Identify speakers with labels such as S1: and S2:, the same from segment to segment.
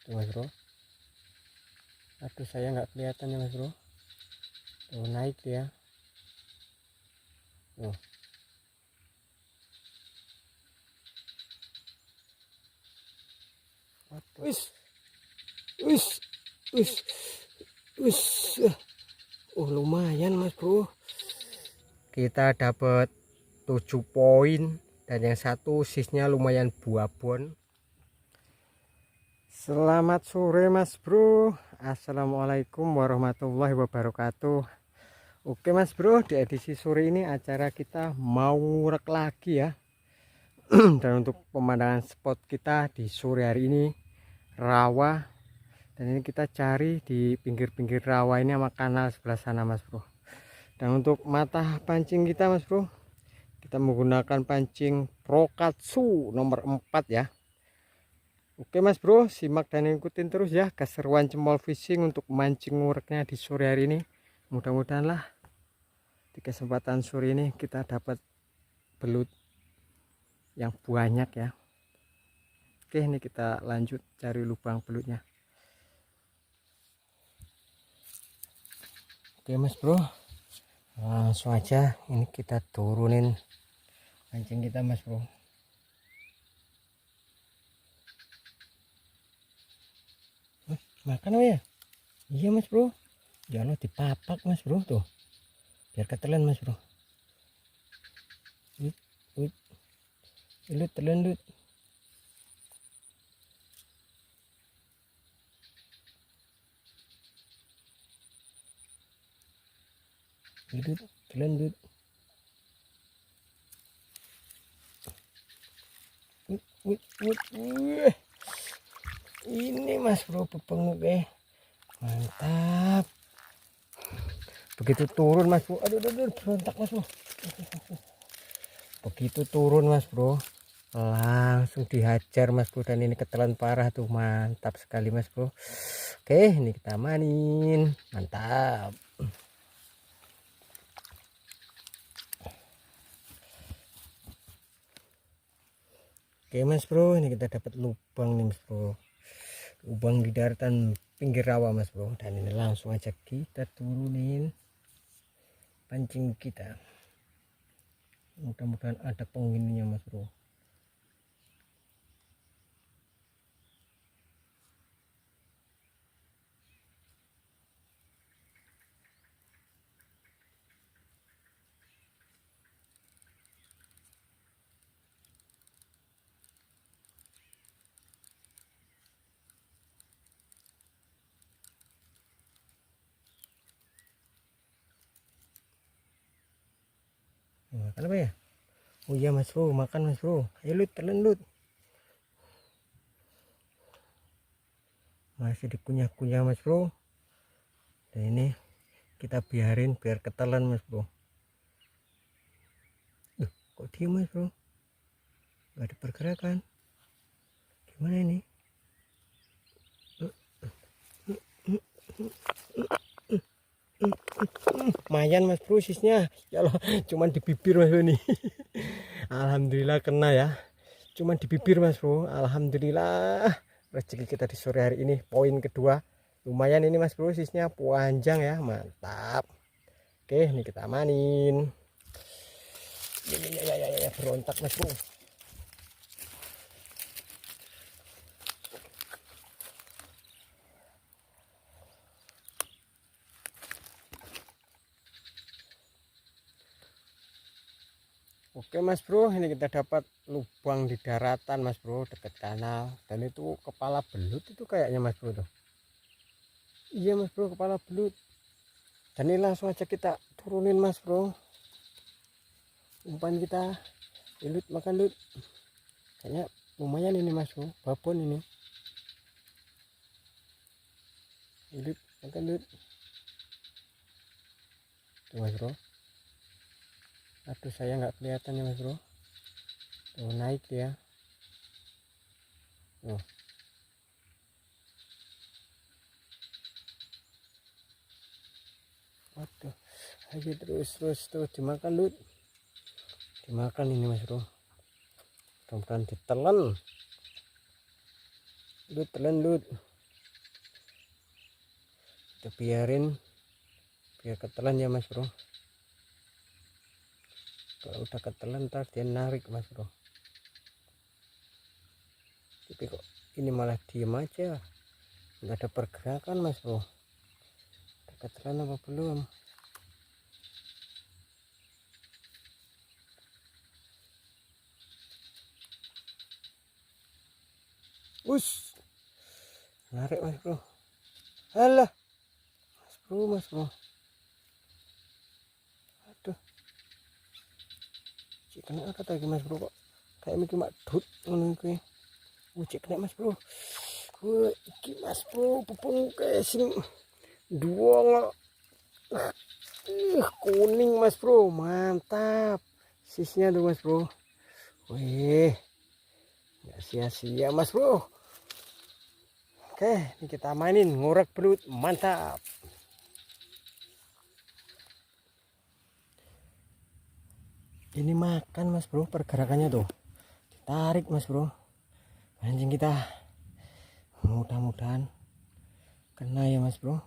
S1: Tuh mas bro, aduh saya nggak kelihatan ya mas bro. Tuh naik dia. Tuh. Wis, wis, wis, wis. Lumayan mas bro. Kita dapat 7 poin dan yang satu sisnya lumayan buabon. Selamat sore mas bro. Assalamualaikum warahmatullahi wabarakatuh. Oke mas bro, di edisi sore ini acara kita mau ngurek lagi ya. Dan untuk pemandangan spot kita di sore hari ini rawa, dan ini kita cari di pinggir-pinggir rawa ini sama kanal sebelah sana mas bro. Dan untuk mata pancing kita mas bro, kita menggunakan pancing Prokatsu nomor 4 ya. Oke mas bro, simak dan ikutin terus ya keseruan Cemol Fishing untuk mancing ngureknya di sore hari ini. Mudah-mudahan lah di kesempatan sore ini kita dapat belut yang banyak ya. Oke, ini kita lanjut cari lubang belutnya. Oke mas bro, langsung aja ini kita turunin pancing kita mas bro. Makan apa ya? Iya mas bro, jangan dipapak mas bro, tuh biar ketelan mas bro. Ilut telan lut. Ilut telan lut. Ini mas bro pepenguk mantap. Begitu turun mas bro, aduh berontak mas bro. Begitu turun mas bro langsung dihajar mas bro, dan ini ketelan parah tuh, mantap sekali mas bro. Oke, ini kita manin, mantap. Oke mas bro, ini kita dapat lubang nih mas bro, lubang di daratan pinggir rawa mas bro, dan ini langsung aja kita turunin pancing kita. Mudah-mudahan ada penghuninya mas bro. Makan apa ya? Oh iya mas bro, makan mas bro. Ayo lut, telan lut. Masih dikunyah-kunyah mas bro. Dan ini kita biarin biar ketelan mas bro. Duh, kok diem mas bro, gak ada pergerakan, gimana ini? Lumayan mas bro sisnya ya Allah, cuman di bibir mas bro ini. Alhamdulillah kena ya, cuman di bibir mas bro. Alhamdulillah rezeki kita di sore hari ini poin kedua. Lumayan ini mas bro, sisnya panjang ya, mantap. Oke, ini kita manin. Ya, berontak mas bro. Oke mas bro, ini kita dapat lubang di daratan mas bro, dekat kanal, dan itu kepala belut itu kayaknya mas bro tuh. Iya mas bro, kepala belut. Dan ini langsung aja kita turunin mas bro umpan kita. Lut, makan lut. Kayaknya lumayan ini mas bro, babon ini. Lut, makan lut. Tuh mas bro, aduh saya nggak kelihatan ya mas bro. Tuh naik dia. Tuh. Waduh, ayo terus dimakan lut. Dimakan ini mas bro, mudah-mudahan ditelan. Lut, telan lut. kita biarin biar ketelan ya mas bro. Kalau udah ketelan ntar dia narik mas bro. Tapi kok ini malah diem aja, nggak ada pergerakan mas bro. Udah ketelan apa belum? Us, narik mas bro. Alah mas bro, aduh, cik kena apa tadi mas bro, kok kayak mikir mak dut ngono kuwi. Cik kena mas bro. Iki mas bro pupung casing dua kuning mas bro, mantap sisnya tuh mas bro. Wih, nggak sia-sia mas bro. Oke, ini kita mainin ngorek belut, mantap. Ini makan mas bro, pergerakannya tuh ditarik mas bro. Anjing kita mudah-mudahan kena ya mas bro.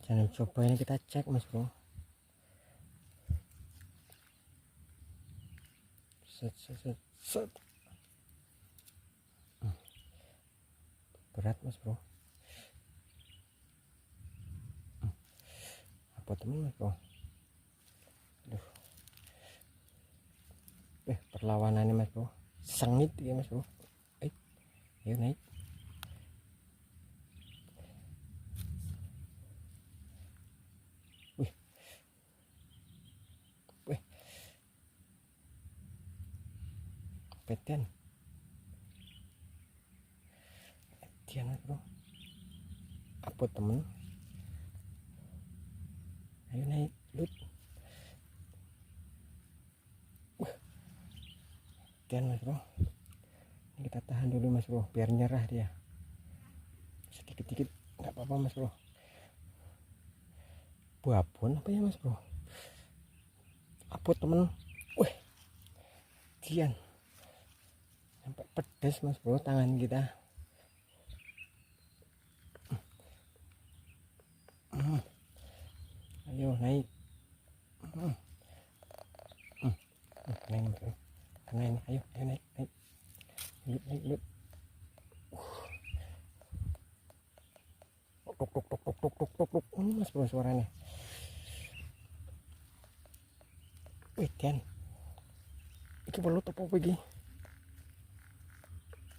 S1: Jangan coba ini kita cek mas bro. Set. Berat mas bro. Apa temen mas bro? Aduh. Perlawanannya mas bro, sengit ya mas bro. Ayo naik. Wih. Petian mas bro. Apa temen? Ayo naik lut. Petian mas bro. Ini kita tahan dulu mas bro, biar nyerah dia. Sedikit-sedikit nggak apa-apa mas bro. Babon apa ya mas bro? Apa temen? Wih, Dian sampai pedes mas bro tangan kita. Ayo naik. Naik mas bro, kena ini. Ayo naik. Lut. Tok. Ini mas bro suaranya. Wih Dian, iki belut apa iki?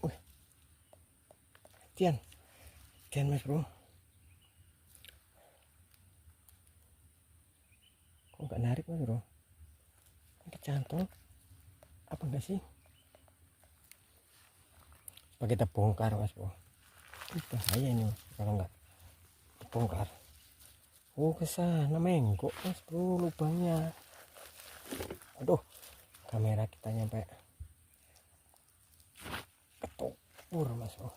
S1: Wih, Dian mas bro. Kok nggak narik mas bro? Kecantol apa enggak sih? Coba kita bongkar mas bro. Bahaya ini mas, kalau nggak bongkar. Oh kesana menggok mas bro lubangnya. Aduh, kamera kita nyampe ketopur mas bro.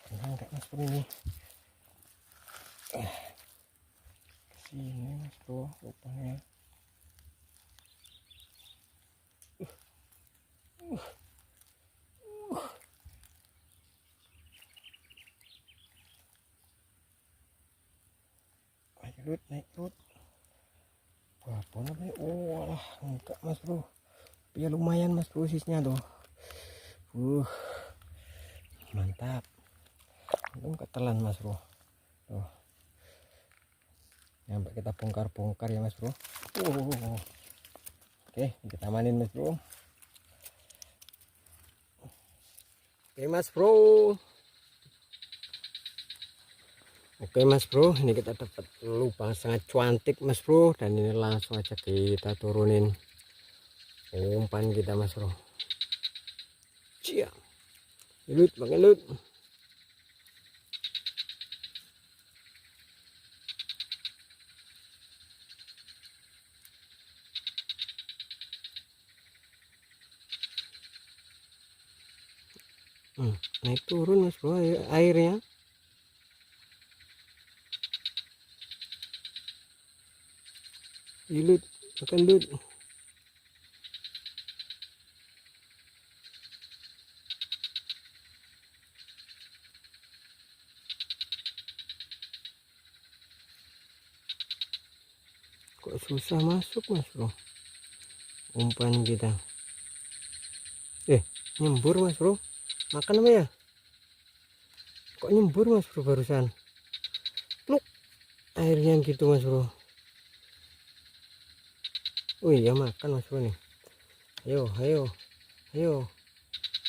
S1: Kena enggak mas bro ini? Kesini mas bro lubangnya. Naik lut. Babon apa ya? Oh alah, enggak mas bro. Ya lumayan mas bro sisnya tuh. Mantap. Untung ketelan mas bro. Tuh. Sampai kita bongkar ya mas bro. Oke, kita amanin mas bro. Oke mas bro. Oke mas bro, ini kita dapat lubang sangat cantik mas bro, dan ini langsung aja kita turunin umpan kita mas bro. Cia, lut, pakai lut. Naik turun mas bro airnya. Lut, makan lut. Kok susah masuk mas bro umpan kita. Nyembur mas bro, makan apa ya? Kok nyembur mas bro barusan? Pluk, airnya gitu mas bro. Oh iya makan mas bro nih. Ayo ayo ayo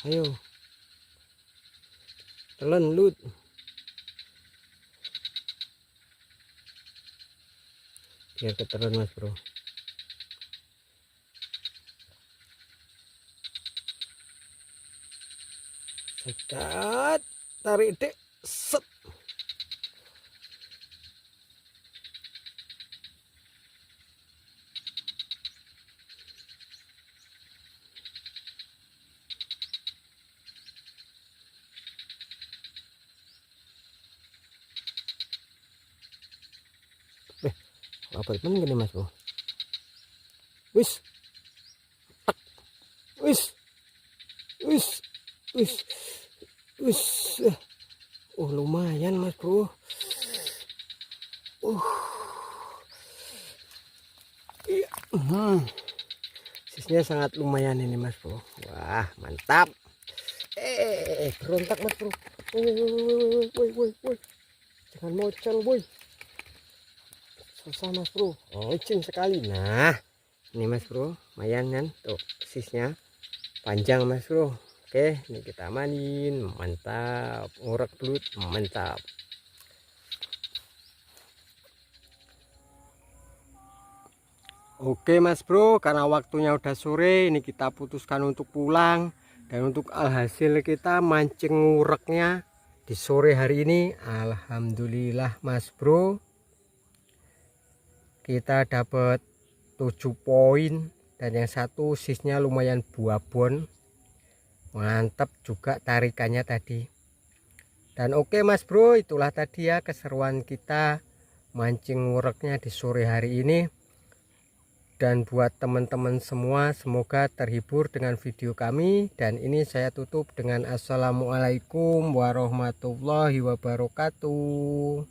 S1: ayo, telan lut. Biar ketelan mas bro. Sekat, tarik dek, set. Apa temen gini mas bro? Wis, tak, wis, wis, wis, wis. Oh lumayan mas bro. Iya. Sisnya sangat lumayan ini mas bro. Wah mantap. Berontak mas bro. Woi. Jangan mocel boy. Susah mas bro. Oh licin sekali. Nah ini mas bro, lumayan kan tuh sisnya panjang mas bro. Oke ini kita amanin. Mantap, ngorek belut mantap. Oke mas bro, karena waktunya udah sore, ini kita putuskan untuk pulang. Dan untuk alhasil kita mancing ngureknya di sore hari ini, alhamdulillah mas bro, kita dapat 7 poin. Dan yang satu sisnya lumayan buabon, mantap juga tarikannya tadi. Dan oke mas bro, itulah tadi ya keseruan kita mancing ngureknya di sore hari ini. Dan buat teman-teman semua, semoga terhibur dengan video kami. Dan ini saya tutup dengan assalamualaikum warahmatullahi wabarakatuh.